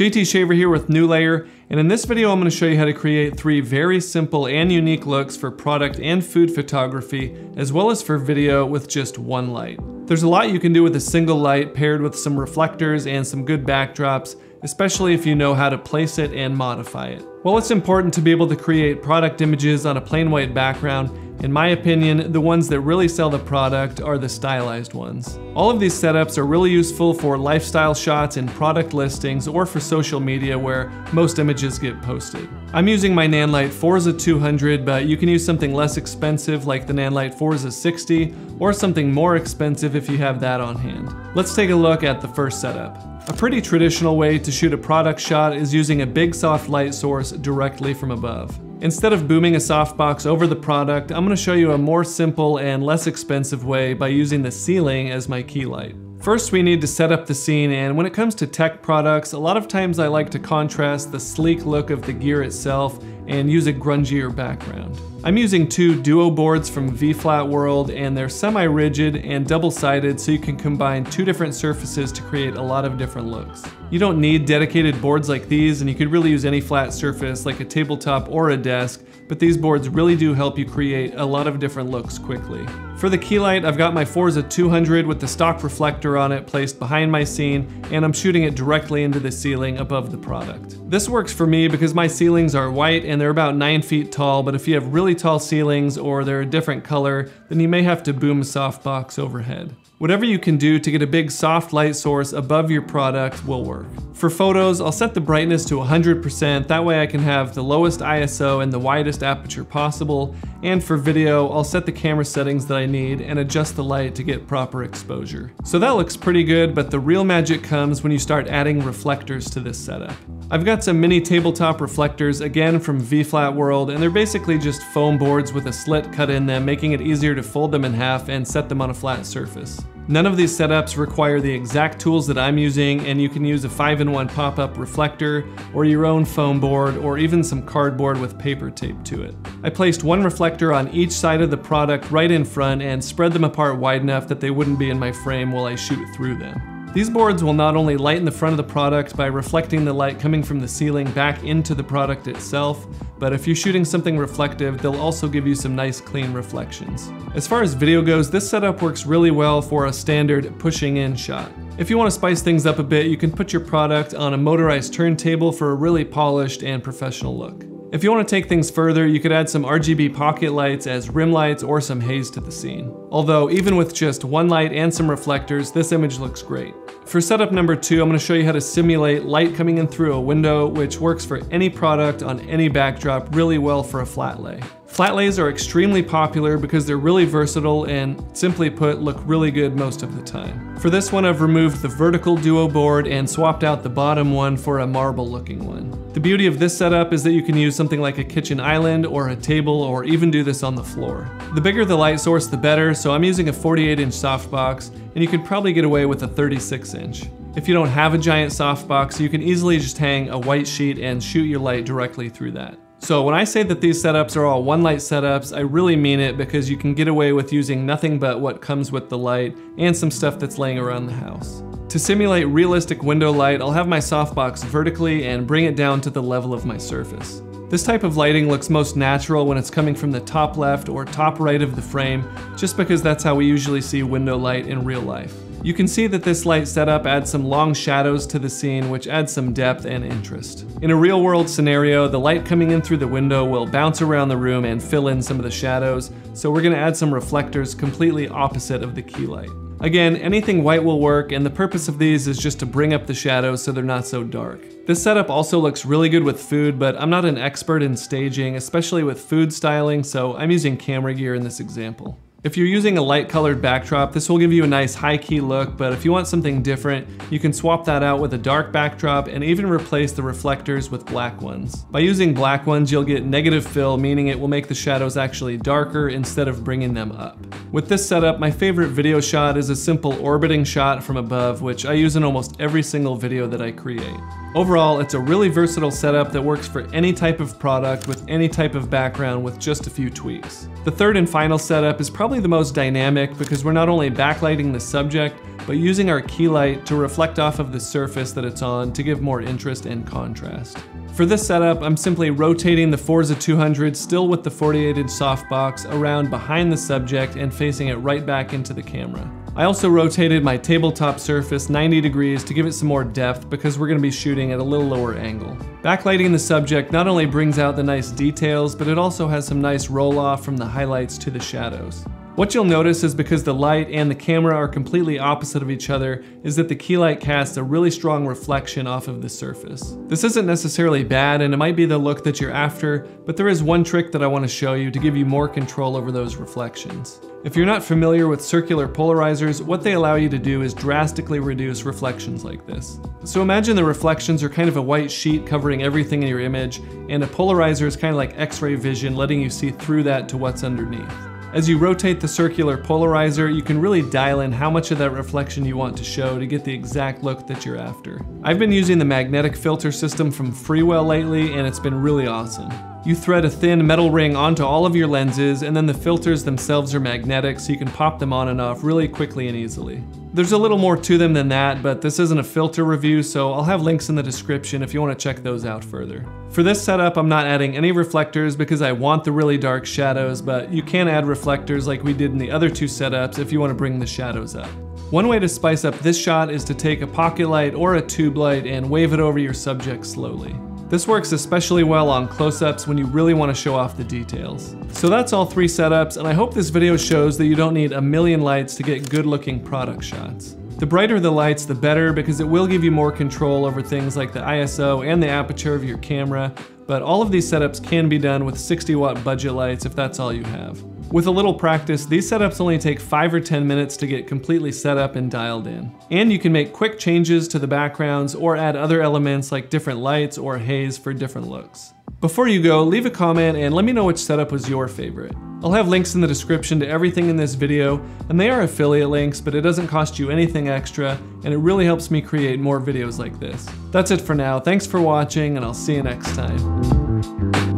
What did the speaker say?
JT Shaver here with New Layer, and in this video I'm going to show you how to create 3 very simple and unique looks for product and food photography, as well as for video with just one light. There's a lot you can do with a single light paired with some reflectors and some good backdrops, especially if you know how to place it and modify it. While it's important to be able to create product images on a plain white background, in my opinion, the ones that really sell the product are the stylized ones. All of these setups are really useful for lifestyle shots and product listings or for social media where most images get posted. I'm using my Nanlite Forza 200, but you can use something less expensive like the Nanlite Forza 60 or something more expensive if you have that on hand. Let's take a look at the first setup. A pretty traditional way to shoot a product shot is using a big soft light source directly from above. Instead of booming a softbox over the product, I'm going to show you a more simple and less expensive way by using the ceiling as my key light. First, we need to set up the scene, and when it comes to tech products, a lot of times I like to contrast the sleek look of the gear itself and use a grungier background. I'm using 2 duo boards from V-Flat World, and they're semi-rigid and double-sided so you can combine 2 different surfaces to create a lot of different looks. You don't need dedicated boards like these, and you could really use any flat surface like a tabletop or a desk, but these boards really do help you create a lot of different looks quickly. For the key light, I've got my Forza 200 with the stock reflector on it placed behind my scene, and I'm shooting it directly into the ceiling above the product. This works for me because my ceilings are white and they're about 9 feet tall, but if you have really tall ceilings or they're a different color, then you may have to boom a softbox overhead. Whatever you can do to get a big soft light source above your product will work. For photos, I'll set the brightness to 100%, that way I can have the lowest ISO and the widest aperture possible, and for video, I'll set the camera settings that I need and adjust the light to get proper exposure. So that looks pretty good, but the real magic comes when you start adding reflectors to this setup. I've got some mini tabletop reflectors, again from V-Flat World, and they're basically just foam boards with a slit cut in them, making it easier to fold them in half and set them on a flat surface. None of these setups require the exact tools that I'm using, and you can use a 5-in-1 pop-up reflector, or your own foam board, or even some cardboard with paper taped to it. I placed 1 reflector on each side of the product right in front and spread them apart wide enough that they wouldn't be in my frame while I shoot through them. These boards will not only lighten the front of the product by reflecting the light coming from the ceiling back into the product itself, but if you're shooting something reflective, they'll also give you some nice clean reflections. As far as video goes, this setup works really well for a standard pushing in shot. If you want to spice things up a bit, you can put your product on a motorized turntable for a really polished and professional look. If you want to take things further, you could add some RGB pocket lights as rim lights or some haze to the scene. Although, even with just 1 light and some reflectors, this image looks great. For setup number 2, I'm going to show you how to simulate light coming in through a window, which works for any product on any backdrop really well for a flat lay. Flat lays are extremely popular because they're really versatile and, simply put, look really good most of the time. For this one, I've removed the vertical duo board and swapped out the bottom one for a marble looking one. The beauty of this setup is that you can use something like a kitchen island or a table, or even do this on the floor. The bigger the light source, the better, so I'm using a 48-inch softbox, and you could probably get away with a 36-inch. If you don't have a giant softbox, you can easily just hang a white sheet and shoot your light directly through that. So when I say that these setups are all 1 light setups, I really mean it, because you can get away with using nothing but what comes with the light and some stuff that's laying around the house. To simulate realistic window light, I'll have my softbox vertically and bring it down to the level of my surface. This type of lighting looks most natural when it's coming from the top left or top right of the frame, just because that's how we usually see window light in real life. You can see that this light setup adds some long shadows to the scene, which adds some depth and interest. In a real world scenario, the light coming in through the window will bounce around the room and fill in some of the shadows, so we're going to add some reflectors completely opposite of the key light. Again, anything white will work, and the purpose of these is just to bring up the shadows so they're not so dark. This setup also looks really good with food, but I'm not an expert in staging, especially with food styling, so I'm using camera gear in this example. If you're using a light colored backdrop, this will give you a nice high key look, but if you want something different, you can swap that out with a dark backdrop and even replace the reflectors with black ones. By using black ones, you'll get negative fill, meaning it will make the shadows actually darker instead of bringing them up. With this setup, my favorite video shot is a simple orbiting shot from above, which I use in almost every single video that I create. Overall, it's a really versatile setup that works for any type of product with any type of background with just a few tweaks. The third and final setup is probably probably the most dynamic because we're not only backlighting the subject, but using our key light to reflect off of the surface that it's on to give more interest and contrast. For this setup, I'm simply rotating the Forza 200 still with the 48-inch softbox around behind the subject and facing it right back into the camera. I also rotated my tabletop surface 90 degrees to give it some more depth because we're going to be shooting at a little lower angle. Backlighting the subject not only brings out the nice details, but it also has some nice roll-off from the highlights to the shadows. What you'll notice is because the light and the camera are completely opposite of each other, is that the key light casts a really strong reflection off of the surface. This isn't necessarily bad, and it might be the look that you're after, but there is one trick that I want to show you to give you more control over those reflections. If you're not familiar with circular polarizers, what they allow you to do is drastically reduce reflections like this. So imagine the reflections are kind of a white sheet covering everything in your image, and a polarizer is kind of like X-ray vision, letting you see through that to what's underneath. As you rotate the circular polarizer, you can really dial in how much of that reflection you want to show to get the exact look that you're after. I've been using the magnetic filter system from Freewell lately, and it's been really awesome. You thread a thin metal ring onto all of your lenses, and then the filters themselves are magnetic, so you can pop them on and off really quickly and easily. There's a little more to them than that, but this isn't a filter review, so I'll have links in the description if you want to check those out further. For this setup, I'm not adding any reflectors because I want the really dark shadows, but you can add reflectors like we did in the other two setups if you want to bring the shadows up. One way to spice up this shot is to take a pocket light or a tube light and wave it over your subject slowly. This works especially well on close-ups when you really want to show off the details. So that's all three setups, and I hope this video shows that you don't need a million lights to get good-looking product shots. The brighter the lights, the better, because it will give you more control over things like the ISO and the aperture of your camera, but all of these setups can be done with 60-watt budget lights if that's all you have. With a little practice, these setups only take 5 or 10 minutes to get completely set up and dialed in. And you can make quick changes to the backgrounds or add other elements like different lights or haze for different looks. Before you go, leave a comment and let me know which setup was your favorite. I'll have links in the description to everything in this video, and they are affiliate links, but it doesn't cost you anything extra, and it really helps me create more videos like this. That's it for now. Thanks for watching, and I'll see you next time.